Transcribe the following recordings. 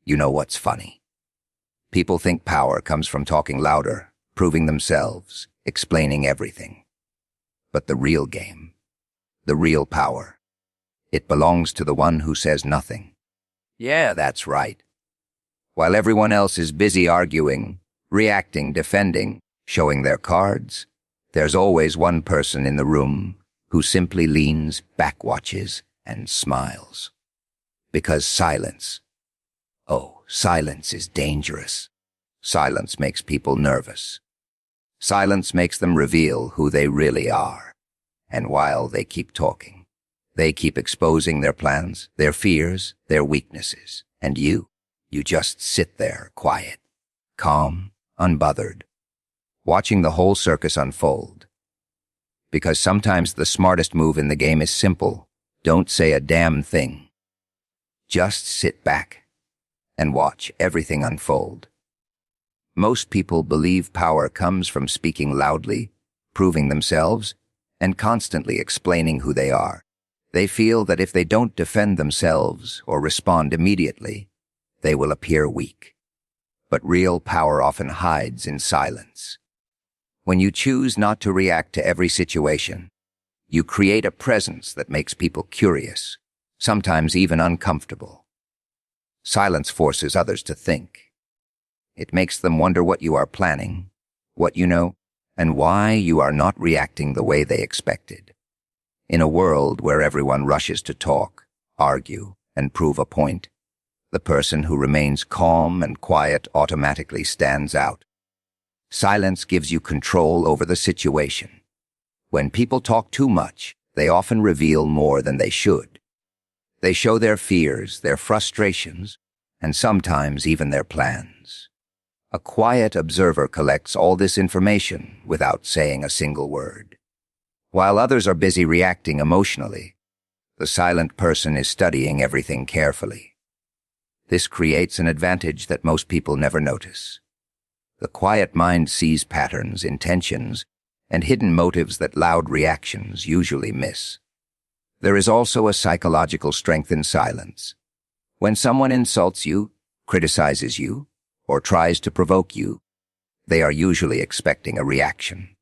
You know what's funny? People think power comes from talking louder, proving themselves, explaining everything. But the real game, the real power, it belongs to the one who says nothing. Yeah, that's right. While everyone else is busy arguing, reacting, defending, showing their cards, there's always one person in the room who simply leans, backwatches, and smiles. Because silence is dangerous. Silence makes people nervous. Silence makes them reveal who they really are. And while they keep talking, they keep exposing their plans, their fears, their weaknesses. And you just sit there, quiet, calm, unbothered, watching the whole circus unfold. Because sometimes the smartest move in the game is simple. Don't say a damn thing. Just sit back and watch everything unfold. Most people believe power comes from speaking loudly, proving themselves, and constantly explaining who they are. They feel that if they don't defend themselves or respond immediately, they will appear weak. But real power often hides in silence. When you choose not to react to every situation, you create a presence that makes people curious, sometimes even uncomfortable. Silence forces others to think. It makes them wonder what you are planning, what you know, and why you are not reacting the way they expected. In a world where everyone rushes to talk, argue, and prove a point, the person who remains calm and quiet automatically stands out. Silence gives you control over the situation. When people talk too much, they often reveal more than they should. They show their fears, their frustrations, and sometimes even their plans. A quiet observer collects all this information without saying a single word. While others are busy reacting emotionally, the silent person is studying everything carefully. This creates an advantage that most people never notice. The quiet mind sees patterns, intentions, and hidden motives that loud reactions usually miss. There is also a psychological strength in silence. When someone insults you, criticizes you, or tries to provoke you, they are usually expecting a reaction.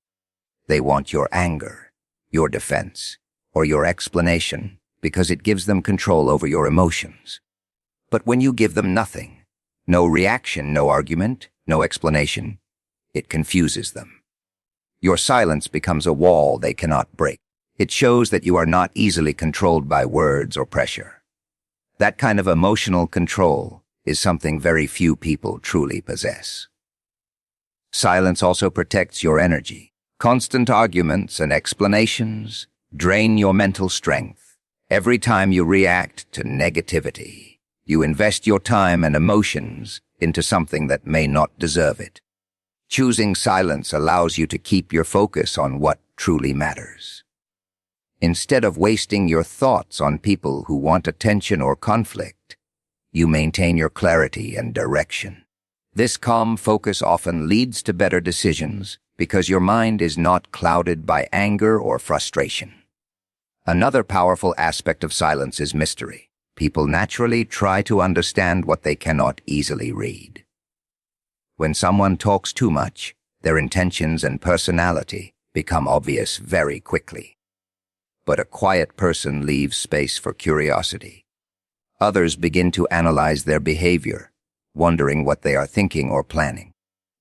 They want your anger, your defense, or your explanation because it gives them control over your emotions. But when you give them nothing, no reaction, no argument, no explanation, it confuses them. Your silence becomes a wall they cannot break. It shows that you are not easily controlled by words or pressure. That kind of emotional control is something very few people truly possess. Silence also protects your energy. Constant arguments and explanations drain your mental strength. Every time you react to negativity, you invest your time and emotions into something that may not deserve it. Choosing silence allows you to keep your focus on what truly matters. Instead of wasting your thoughts on people who want attention or conflict, you maintain your clarity and direction. This calm focus often leads to better decisions because your mind is not clouded by anger or frustration. Another powerful aspect of silence is mystery. People naturally try to understand what they cannot easily read. When someone talks too much, their intentions and personality become obvious very quickly. But a quiet person leaves space for curiosity. Others begin to analyze their behavior, wondering what they are thinking or planning.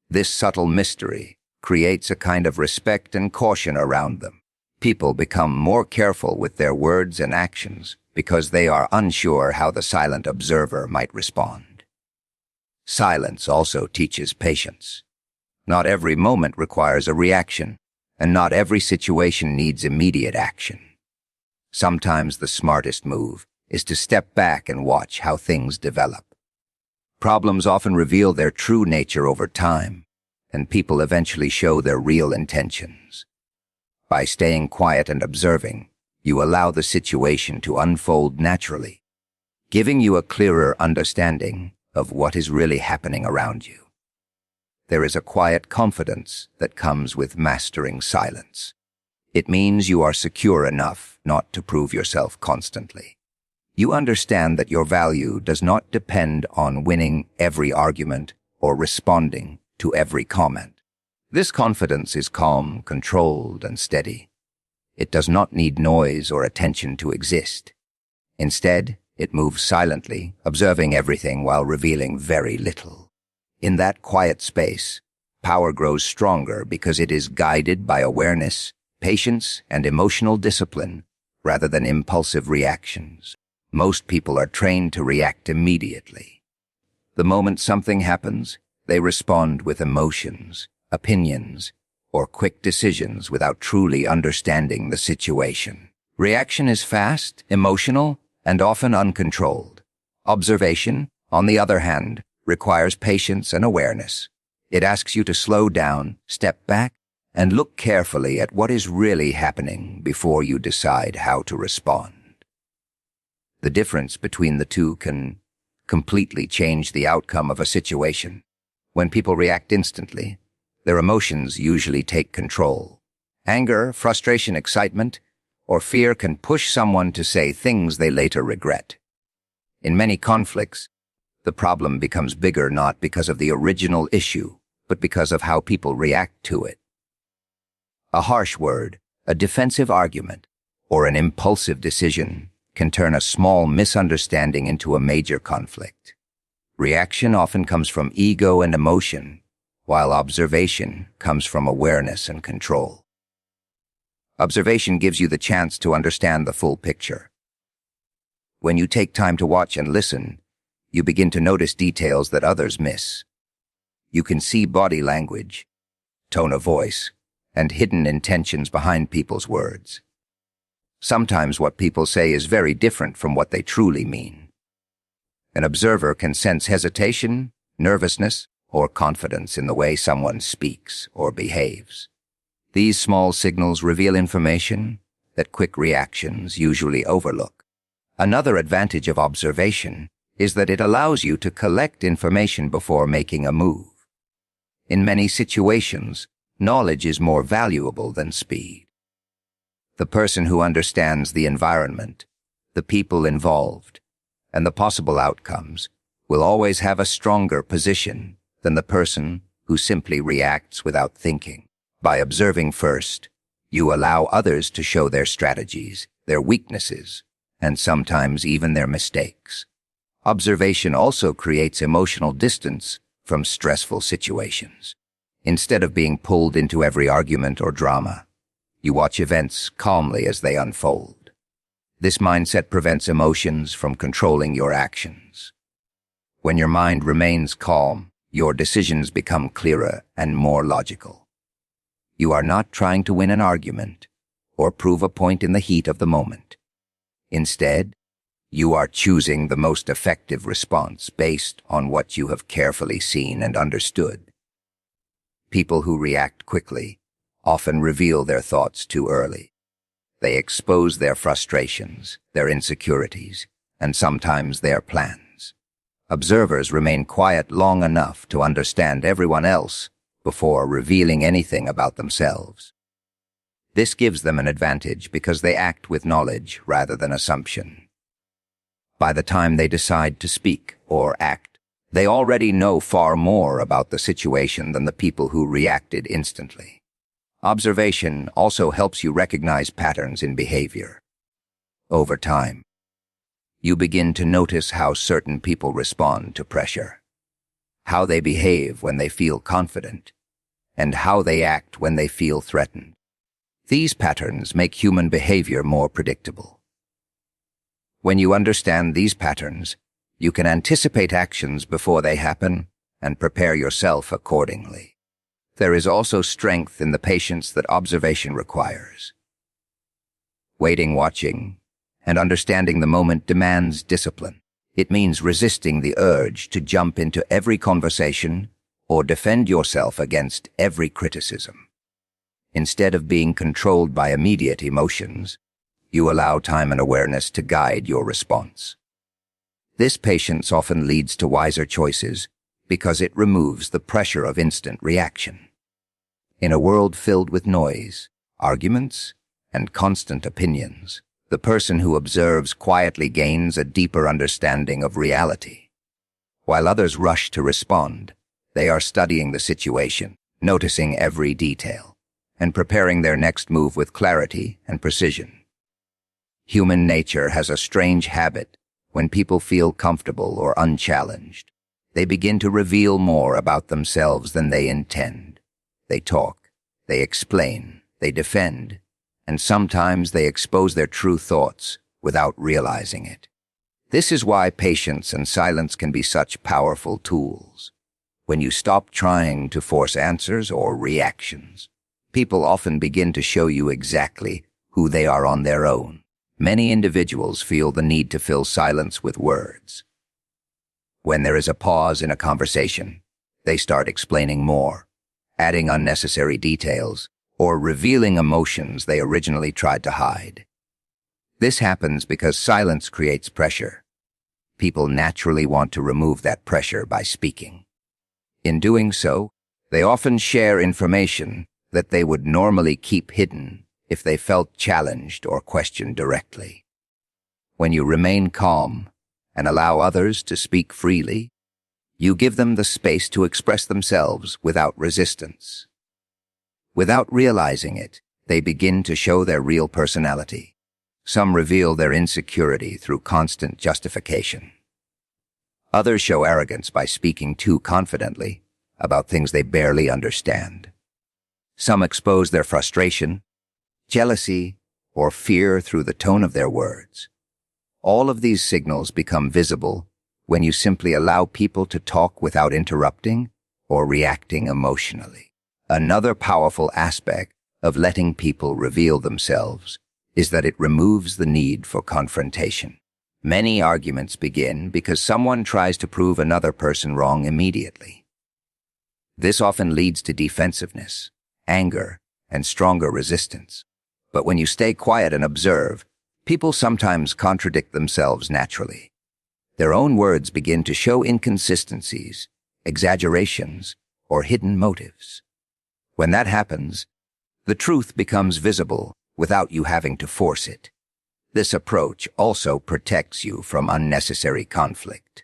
This subtle mystery creates a kind of respect and caution around them. People become more careful with their words and actions because they are unsure how the silent observer might respond. Silence also teaches patience. Not every moment requires a reaction, and not every situation needs immediate action. Sometimes the smartest move is to step back and watch how things develop. Problems often reveal their true nature over time, and people eventually show their real intentions. By staying quiet and observing, you allow the situation to unfold naturally, giving you a clearer understanding of what is really happening around you. There is a quiet confidence that comes with mastering silence. It means you are secure enough not to prove yourself constantly. You understand that your value does not depend on winning every argument or responding to every comment. This confidence is calm, controlled, and steady. It does not need noise or attention to exist. Instead, it moves silently, observing everything while revealing very little. In that quiet space, power grows stronger because it is guided by awareness, patience, and emotional discipline rather than impulsive reactions. Most people are trained to react immediately. The moment something happens, they respond with emotions, opinions, or quick decisions without truly understanding the situation. Reaction is fast, emotional, and often uncontrolled. Observation, on the other hand, requires patience and awareness. It asks you to slow down, step back, and look carefully at what is really happening before you decide how to respond. The difference between the two can completely change the outcome of a situation. When people react instantly, their emotions usually take control. Anger, frustration, excitement, or fear can push someone to say things they later regret. In many conflicts, the problem becomes bigger not because of the original issue, but because of how people react to it. A harsh word, a defensive argument, or an impulsive decision can turn a small misunderstanding into a major conflict. Reaction often comes from ego and emotion, while observation comes from awareness and control. Observation gives you the chance to understand the full picture. When you take time to watch and listen, you begin to notice details that others miss. You can see body language, tone of voice, and hidden intentions behind people's words. Sometimes what people say is very different from what they truly mean. An observer can sense hesitation, nervousness, or confidence in the way someone speaks or behaves. These small signals reveal information that quick reactions usually overlook. Another advantage of observation is that it allows you to collect information before making a move. In many situations, knowledge is more valuable than speed. The person who understands the environment, the people involved, and the possible outcomes will always have a stronger position than the person who simply reacts without thinking. By observing first, you allow others to show their strategies, their weaknesses, and sometimes even their mistakes. Observation also creates emotional distance from stressful situations. Instead of being pulled into every argument or drama, you watch events calmly as they unfold. This mindset prevents emotions from controlling your actions. When your mind remains calm, your decisions become clearer and more logical. You are not trying to win an argument or prove a point in the heat of the moment. Instead, you are choosing the most effective response based on what you have carefully seen and understood. People who react quickly often reveal their thoughts too early. They expose their frustrations, their insecurities, and sometimes their plans. Observers remain quiet long enough to understand everyone else before revealing anything about themselves. This gives them an advantage because they act with knowledge rather than assumption. By the time they decide to speak or act, they already know far more about the situation than the people who reacted instantly. Observation also helps you recognize patterns in behavior. Over time, you begin to notice how certain people respond to pressure, how they behave when they feel confident, and how they act when they feel threatened. These patterns make human behavior more predictable. When you understand these patterns, you can anticipate actions before they happen and prepare yourself accordingly. There is also strength in the patience that observation requires. Waiting, watching, and understanding the moment demands discipline. It means resisting the urge to jump into every conversation or defend yourself against every criticism. Instead of being controlled by immediate emotions, you allow time and awareness to guide your response. This patience often leads to wiser choices because it removes the pressure of instant reaction. In a world filled with noise, arguments, and constant opinions, The person who observes quietly gains a deeper understanding of reality. While others rush to respond, they are studying the situation, noticing every detail, and preparing their next move with clarity and precision. Human nature has a strange habit. When people feel comfortable or unchallenged, they begin to reveal more about themselves than they intend. They talk, they explain, they defend, and sometimes they expose their true thoughts without realizing it. This is why patience and silence can be such powerful tools. When you stop trying to force answers or reactions, people often begin to show you exactly who they are on their own. Many individuals feel the need to fill silence with words. When there is a pause in a conversation, they start explaining more, adding unnecessary details, or revealing emotions they originally tried to hide. This happens because silence creates pressure. People naturally want to remove that pressure by speaking. In doing so, they often share information that they would normally keep hidden if they felt challenged or questioned directly. When you remain calm and allow others to speak freely, you give them the space to express themselves without resistance. Without realizing it, they begin to show their real personality. Some reveal their insecurity through constant justification. Others show arrogance by speaking too confidently about things they barely understand. Some expose their frustration, jealousy, or fear through the tone of their words. All of these signals become visible when you simply allow people to talk without interrupting or reacting emotionally. Another powerful aspect of letting people reveal themselves is that it removes the need for confrontation. Many arguments begin because someone tries to prove another person wrong immediately. This often leads to defensiveness, anger, and stronger resistance. But when you stay quiet and observe, people sometimes contradict themselves naturally. Their own words begin to show inconsistencies, exaggerations, or hidden motives. When that happens, the truth becomes visible without you having to force it. This approach also protects you from unnecessary conflict.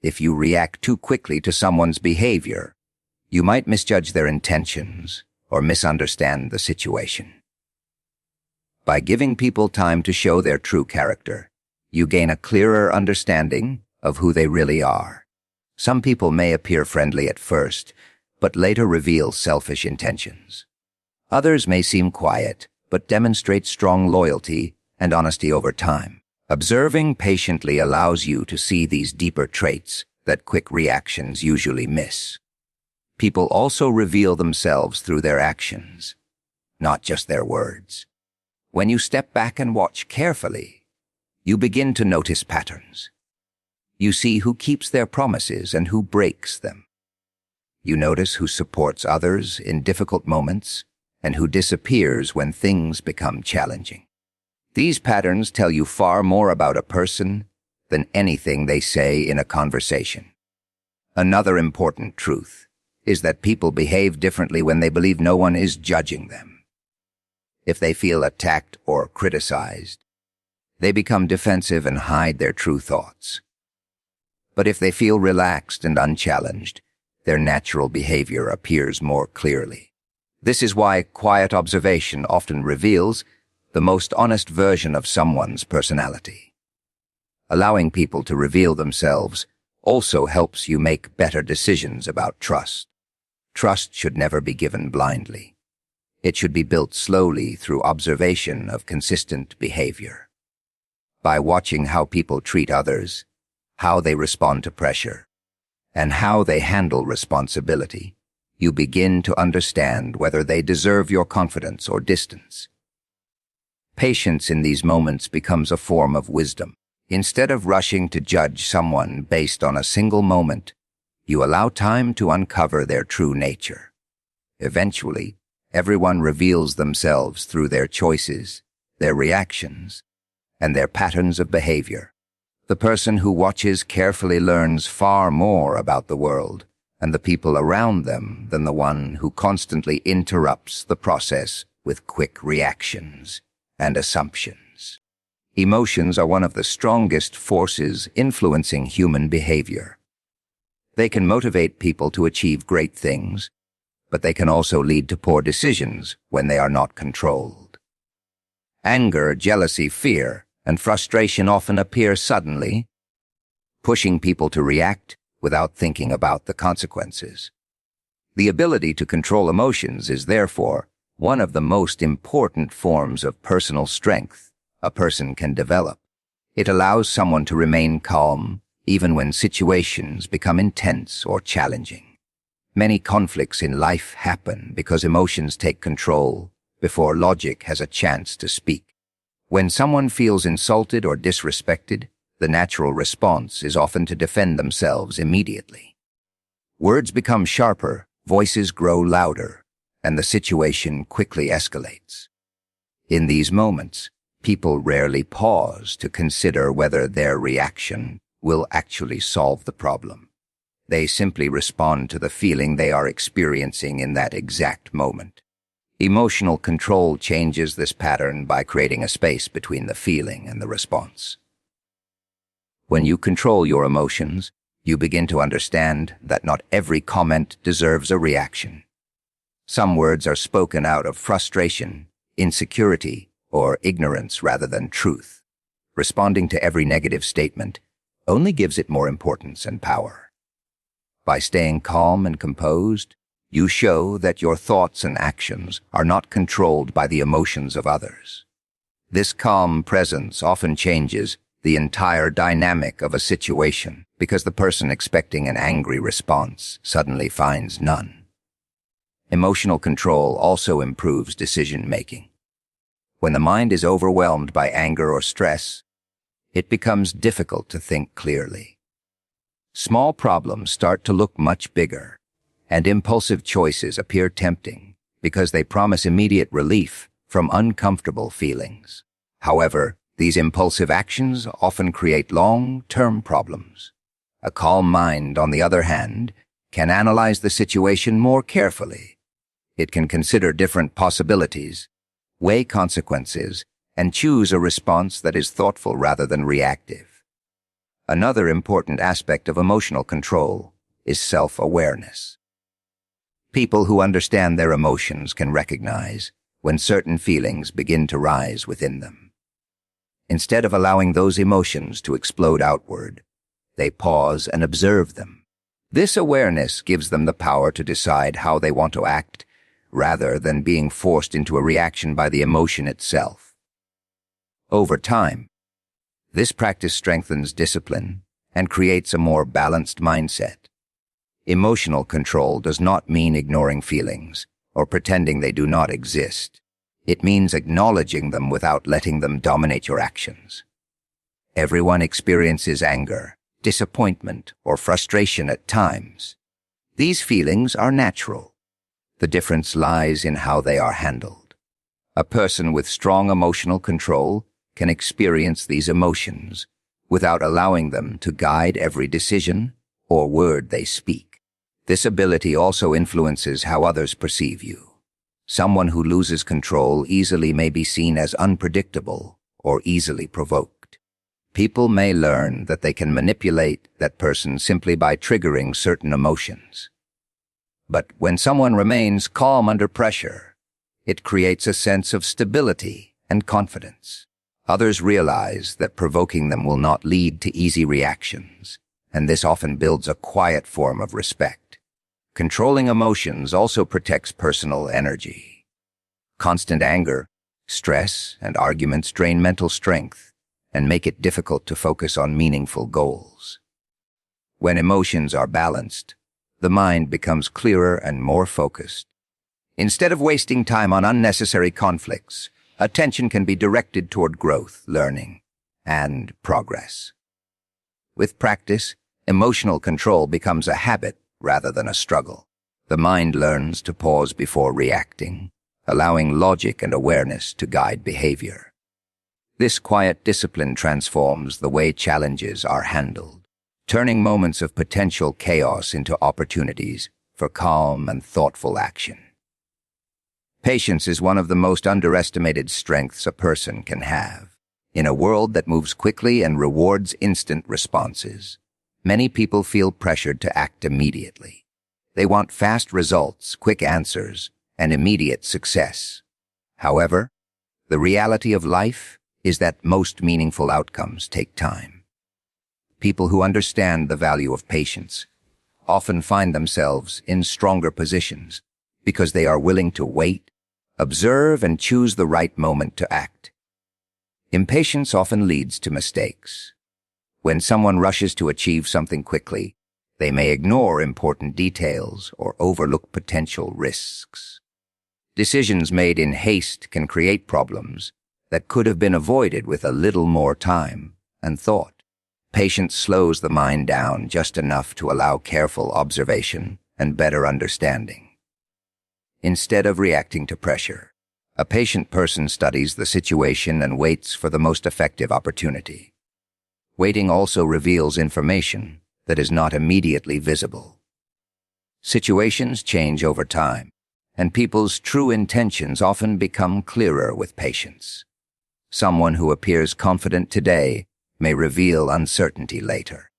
If you react too quickly to someone's behavior, you might misjudge their intentions or misunderstand the situation. By giving people time to show their true character, you gain a clearer understanding of who they really are. Some people may appear friendly at first, but later reveal selfish intentions. Others may seem quiet, but demonstrate strong loyalty and honesty over time. Observing patiently allows you to see these deeper traits that quick reactions usually miss. People also reveal themselves through their actions, not just their words. When you step back and watch carefully, you begin to notice patterns. You see who keeps their promises and who breaks them. You notice who supports others in difficult moments and who disappears when things become challenging. These patterns tell you far more about a person than anything they say in a conversation. Another important truth is that people behave differently when they believe no one is judging them. If they feel attacked or criticized, they become defensive and hide their true thoughts. But if they feel relaxed and unchallenged, their natural behavior appears more clearly. This is why quiet observation often reveals the most honest version of someone's personality. Allowing people to reveal themselves also helps you make better decisions about trust. Trust should never be given blindly. It should be built slowly through observation of consistent behavior. By watching how people treat others, how they respond to pressure, and how they handle responsibility, you begin to understand whether they deserve your confidence or distance. Patience in these moments becomes a form of wisdom. Instead of rushing to judge someone based on a single moment, you allow time to uncover their true nature. Eventually, everyone reveals themselves through their choices, their reactions, and their patterns of behavior. The person who watches carefully learns far more about the world and the people around them than the one who constantly interrupts the process with quick reactions and assumptions. Emotions are one of the strongest forces influencing human behavior. They can motivate people to achieve great things, but they can also lead to poor decisions when they are not controlled. Anger, jealousy, fear, and frustration often appear suddenly, pushing people to react without thinking about the consequences. The ability to control emotions is therefore one of the most important forms of personal strength a person can develop. It allows someone to remain calm even when situations become intense or challenging. Many conflicts in life happen because emotions take control before logic has a chance to speak. When someone feels insulted or disrespected, the natural response is often to defend themselves immediately. Words become sharper, voices grow louder, and the situation quickly escalates. In these moments, people rarely pause to consider whether their reaction will actually solve the problem. They simply respond to the feeling they are experiencing in that exact moment. Emotional control changes this pattern by creating a space between the feeling and the response. When you control your emotions, you begin to understand that not every comment deserves a reaction. Some words are spoken out of frustration, insecurity, or ignorance rather than truth. Responding to every negative statement only gives it more importance and power. By staying calm and composed, you show that your thoughts and actions are not controlled by the emotions of others. This calm presence often changes the entire dynamic of a situation because the person expecting an angry response suddenly finds none. Emotional control also improves decision-making. When the mind is overwhelmed by anger or stress, it becomes difficult to think clearly. Small problems start to look much bigger, and impulsive choices appear tempting because they promise immediate relief from uncomfortable feelings. However, these impulsive actions often create long-term problems. A calm mind, on the other hand, can analyze the situation more carefully. It can consider different possibilities, weigh consequences, and choose a response that is thoughtful rather than reactive. Another important aspect of emotional control is self-awareness. People who understand their emotions can recognize when certain feelings begin to rise within them. Instead of allowing those emotions to explode outward, they pause and observe them. This awareness gives them the power to decide how they want to act, rather than being forced into a reaction by the emotion itself. Over time, this practice strengthens discipline and creates a more balanced mindset. Emotional control does not mean ignoring feelings or pretending they do not exist. It means acknowledging them without letting them dominate your actions. Everyone experiences anger, disappointment, or frustration at times. These feelings are natural. The difference lies in how they are handled. A person with strong emotional control can experience these emotions without allowing them to guide every decision or word they speak. This ability also influences how others perceive you. Someone who loses control easily may be seen as unpredictable or easily provoked. People may learn that they can manipulate that person simply by triggering certain emotions. But when someone remains calm under pressure, it creates a sense of stability and confidence. Others realize that provoking them will not lead to easy reactions, and this often builds a quiet form of respect. Controlling emotions also protects personal energy. Constant anger, stress, and arguments drain mental strength and make it difficult to focus on meaningful goals. When emotions are balanced, the mind becomes clearer and more focused. Instead of wasting time on unnecessary conflicts, attention can be directed toward growth, learning, and progress. With practice, emotional control becomes a habit rather than a struggle. The mind learns to pause before reacting, allowing logic and awareness to guide behavior. This quiet discipline transforms the way challenges are handled, turning moments of potential chaos into opportunities for calm and thoughtful action. Patience is one of the most underestimated strengths a person can have. In a world that moves quickly and rewards instant responses, many people feel pressured to act immediately. They want fast results, quick answers, and immediate success. However, the reality of life is that most meaningful outcomes take time. People who understand the value of patience often find themselves in stronger positions because they are willing to wait, observe, and choose the right moment to act. Impatience often leads to mistakes. When someone rushes to achieve something quickly, they may ignore important details or overlook potential risks. Decisions made in haste can create problems that could have been avoided with a little more time and thought. Patience slows the mind down just enough to allow careful observation and better understanding. Instead of reacting to pressure, a patient person studies the situation and waits for the most effective opportunity. Waiting also reveals information that is not immediately visible. Situations change over time, and people's true intentions often become clearer with patience. Someone who appears confident today may reveal uncertainty later.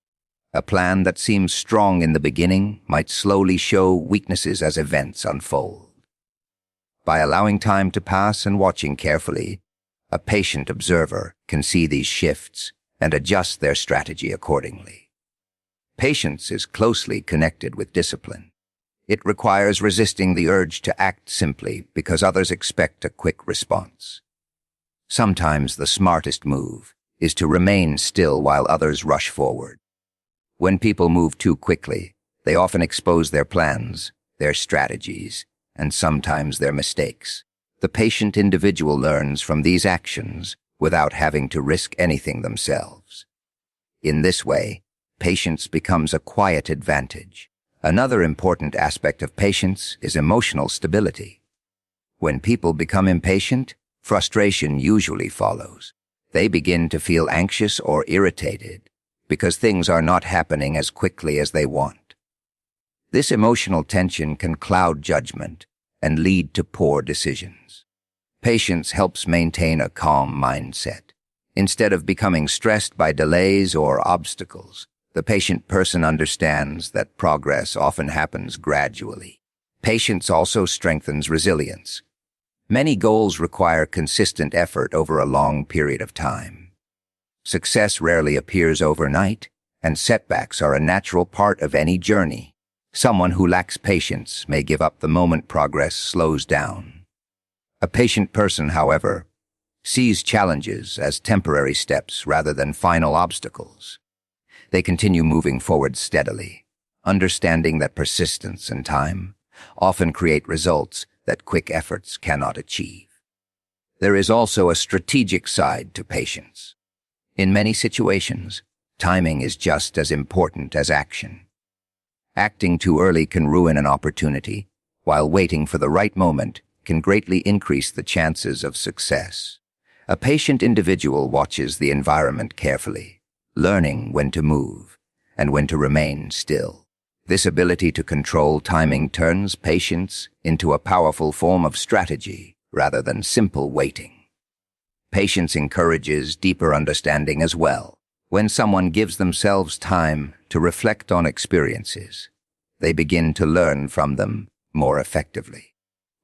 A plan that seems strong in the beginning might slowly show weaknesses as events unfold. By allowing time to pass and watching carefully, a patient observer can see these shifts and adjust their strategy accordingly. Patience is closely connected with discipline. It requires resisting the urge to act simply because others expect a quick response. Sometimes the smartest move is to remain still while others rush forward. When people move too quickly, they often expose their plans, their strategies, and sometimes their mistakes. The patient individual learns from these actions without having to risk anything themselves. In this way, patience becomes a quiet advantage. Another important aspect of patience is emotional stability. When people become impatient, frustration usually follows. They begin to feel anxious or irritated because things are not happening as quickly as they want. This emotional tension can cloud judgment and lead to poor decisions. Patience helps maintain a calm mindset. Instead of becoming stressed by delays or obstacles, the patient person understands that progress often happens gradually. Patience also strengthens resilience. Many goals require consistent effort over a long period of time. Success rarely appears overnight, and setbacks are a natural part of any journey. Someone who lacks patience may give up the moment progress slows down. A patient person, however, sees challenges as temporary steps rather than final obstacles. They continue moving forward steadily, understanding that persistence and time often create results that quick efforts cannot achieve. There is also a strategic side to patience. In many situations, timing is just as important as action. Acting too early can ruin an opportunity, while waiting for the right moment can greatly increase the chances of success. A patient individual watches the environment carefully, learning when to move and when to remain still. This ability to control timing turns patience into a powerful form of strategy rather than simple waiting. Patience encourages deeper understanding as well. When someone gives themselves time to reflect on experiences, they begin to learn from them more effectively.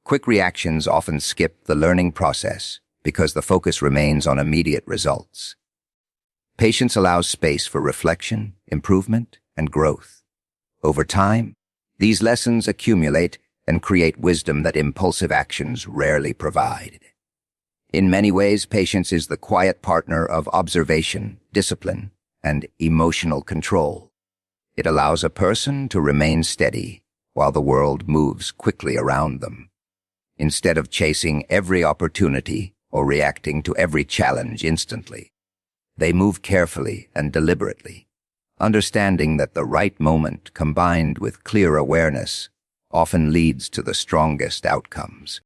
Quick reactions often skip the learning process because the focus remains on immediate results. Patience allows space for reflection, improvement, and growth. Over time, these lessons accumulate and create wisdom that impulsive actions rarely provide. In many ways, patience is the quiet partner of observation, discipline, and emotional control. It allows a person to remain steady while the world moves quickly around them. Instead of chasing every opportunity or reacting to every challenge instantly, they move carefully and deliberately, understanding that the right moment combined with clear awareness often leads to the strongest outcomes.